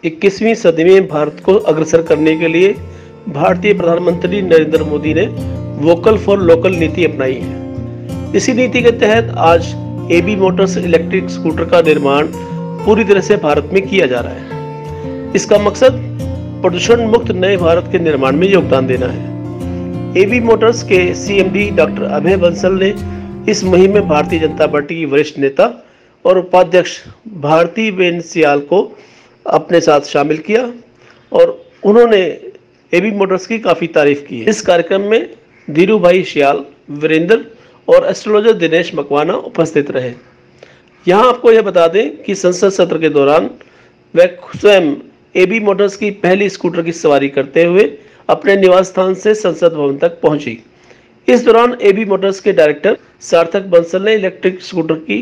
21वीं सदी में भारत को अग्रसर करने के लिए भारतीय प्रधानमंत्री नरेंद्र मोदी ने वोकल फॉर लोकल नीति अपनाई है। इसी नीति के तहत आज एबी मोटर्स इलेक्ट्रिक स्कूटर का निर्माण पूरी तरह से भारत में किया जा रहा है। इसका मकसद प्रदूषण मुक्त नए भारत के निर्माण में योगदान देना है। एबी मोटर्स के सीएमडी डॉक्टर अभय बंसल ने इस मुहिम में भारतीय जनता पार्टी की वरिष्ठ नेता और उपाध्यक्ष भारती बेन सियाल को अपने साथ शामिल किया और उन्होंने एबी मोटर्स की काफ़ी तारीफ की है। इस कार्यक्रम में धीरू भाई सियाल, वीरेंद्र और एस्ट्रोलॉजर दिनेश मकवाना उपस्थित रहे। यहाँ आपको यह बता दें कि संसद सत्र के दौरान वह स्वयं एबी मोटर्स की पहली स्कूटर की सवारी करते हुए अपने निवास स्थान से संसद भवन तक पहुंची। इस दौरान एबी मोटर्स के डायरेक्टर सार्थक बंसल ने इलेक्ट्रिक स्कूटर की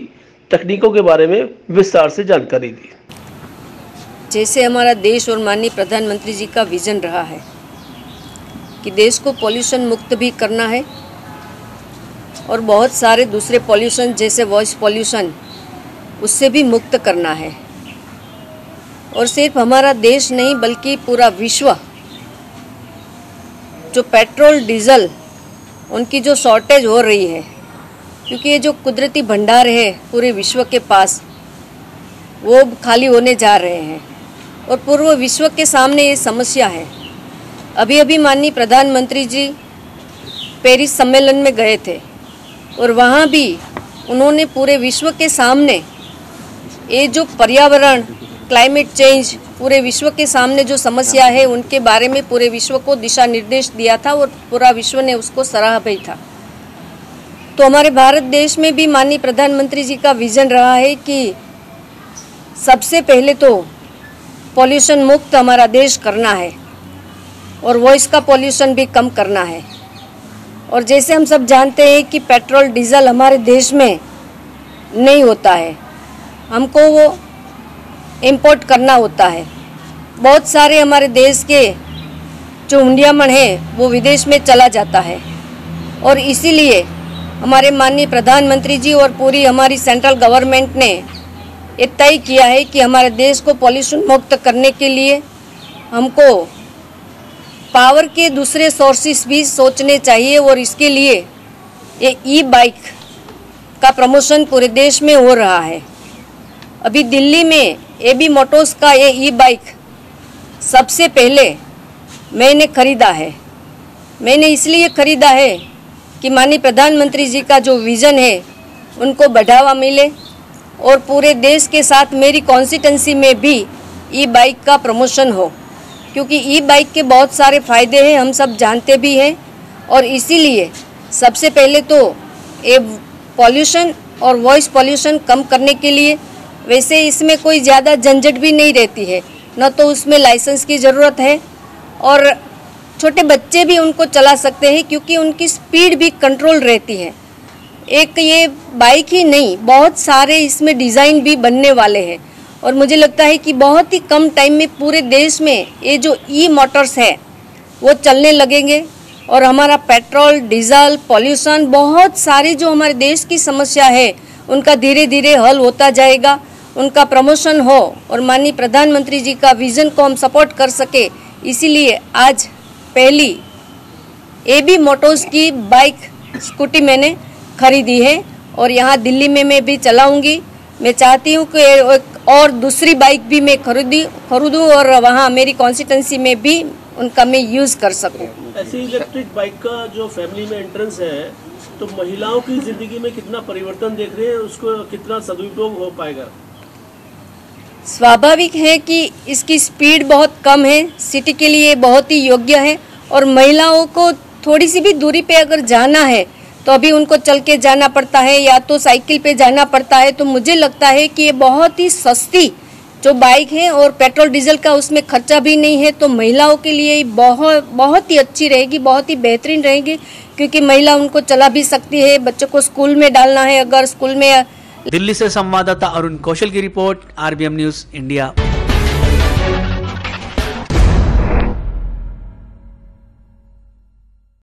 तकनीकों के बारे में विस्तार से जानकारी दी। जैसे हमारा देश और माननीय प्रधानमंत्री जी का विजन रहा है कि देश को पॉल्यूशन मुक्त भी करना है और बहुत सारे दूसरे पॉल्यूशन जैसे वॉइस पॉल्यूशन उससे भी मुक्त करना है। और सिर्फ हमारा देश नहीं बल्कि पूरा विश्व जो पेट्रोल डीजल उनकी जो शॉर्टेज हो रही है, क्योंकि ये जो कुदरती भंडार है पूरे विश्व के पास वो खाली होने जा रहे हैं और पूर्व विश्व के सामने ये समस्या है। अभी अभी माननीय प्रधानमंत्री जी पेरिस सम्मेलन में गए थे और वहाँ भी उन्होंने पूरे विश्व के सामने ये जो पर्यावरण क्लाइमेट चेंज पूरे विश्व के सामने जो समस्या है उनके बारे में पूरे विश्व को दिशा निर्देश दिया था और पूरा विश्व ने उसको सराहा भी था। तो हमारे भारत देश में भी माननीय प्रधानमंत्री जी का विजन रहा है कि सबसे पहले तो पॉल्यूशन मुक्त हमारा देश करना है और वॉइस का पॉल्यूशन भी कम करना है। और जैसे हम सब जानते हैं कि पेट्रोल डीजल हमारे देश में नहीं होता है, हमको वो इंपोर्ट करना होता है। बहुत सारे हमारे देश के जो हुंडियामण है वो विदेश में चला जाता है और इसीलिए हमारे माननीय प्रधानमंत्री जी और पूरी हमारी सेंट्रल गवर्नमेंट ने ये तय किया है कि हमारे देश को पॉल्यूशन मुक्त करने के लिए हमको पावर के दूसरे सोर्सेस भी सोचने चाहिए और इसके लिए ये ई बाइक का प्रमोशन पूरे देश में हो रहा है। अभी दिल्ली में एबी मोटर्स का ये ई बाइक सबसे पहले मैंने खरीदा है। मैंने इसलिए खरीदा है कि माननीय प्रधानमंत्री जी का जो विज़न है उनको बढ़ावा मिले और पूरे देश के साथ मेरी कॉन्स्टिट्यूंसी में भी ई बाइक का प्रमोशन हो, क्योंकि ई बाइक के बहुत सारे फ़ायदे हैं, हम सब जानते भी हैं। और इसीलिए सबसे पहले तो ये पॉल्यूशन और वॉइस पॉल्यूशन कम करने के लिए वैसे इसमें कोई ज़्यादा झंझट भी नहीं रहती है, न तो उसमें लाइसेंस की ज़रूरत है और छोटे बच्चे भी उनको चला सकते हैं क्योंकि उनकी स्पीड भी कंट्रोल रहती है। एक ये बाइक ही नहीं, बहुत सारे इसमें डिज़ाइन भी बनने वाले हैं और मुझे लगता है कि बहुत ही कम टाइम में पूरे देश में ये जो ई मोटर्स है वो चलने लगेंगे और हमारा पेट्रोल डीजल पॉल्यूशन बहुत सारी जो हमारे देश की समस्या है उनका धीरे धीरे हल होता जाएगा, उनका प्रमोशन हो और माननीय प्रधानमंत्री जी का विज़न को हम सपोर्ट कर सके। इसीलिए आज पहली एबी मोटर्स की बाइक स्कूटी मैंने खरीदी है और यहाँ दिल्ली में मैं भी चलाऊंगी। मैं चाहती हूँ कि और दूसरी बाइक भी मैं खरीदूँ और वहाँ मेरी कॉन्स्टिट्यूंसी में भी उनका मैं यूज़ कर सकूँ। ऐसी इलेक्ट्रिक बाइक का जो फैमिली में एंट्रेंस है तो महिलाओं की ज़िंदगी में कितना परिवर्तन देख रहे हैं, उसको कितना सदुपयोग हो पाएगा? स्वाभाविक है कि इसकी स्पीड बहुत कम है, सिटी के लिए बहुत ही योग्य है और महिलाओं को थोड़ी सी भी दूरी पे अगर जाना है तो अभी उनको चल के जाना पड़ता है या तो साइकिल पे जाना पड़ता है। तो मुझे लगता है कि ये बहुत ही सस्ती जो बाइक है और पेट्रोल डीजल का उसमें खर्चा भी नहीं है, तो महिलाओं के लिए बहुत ही अच्छी रहेगी, बहुत ही बेहतरीन रहेगी क्योंकि महिला उनको चला भी सकती है। बच्चों को स्कूल में डालना है, अगर स्कूल में। दिल्ली से संवाददाता अरुण कौशल की रिपोर्ट, आरबीएम न्यूज़ इंडिया।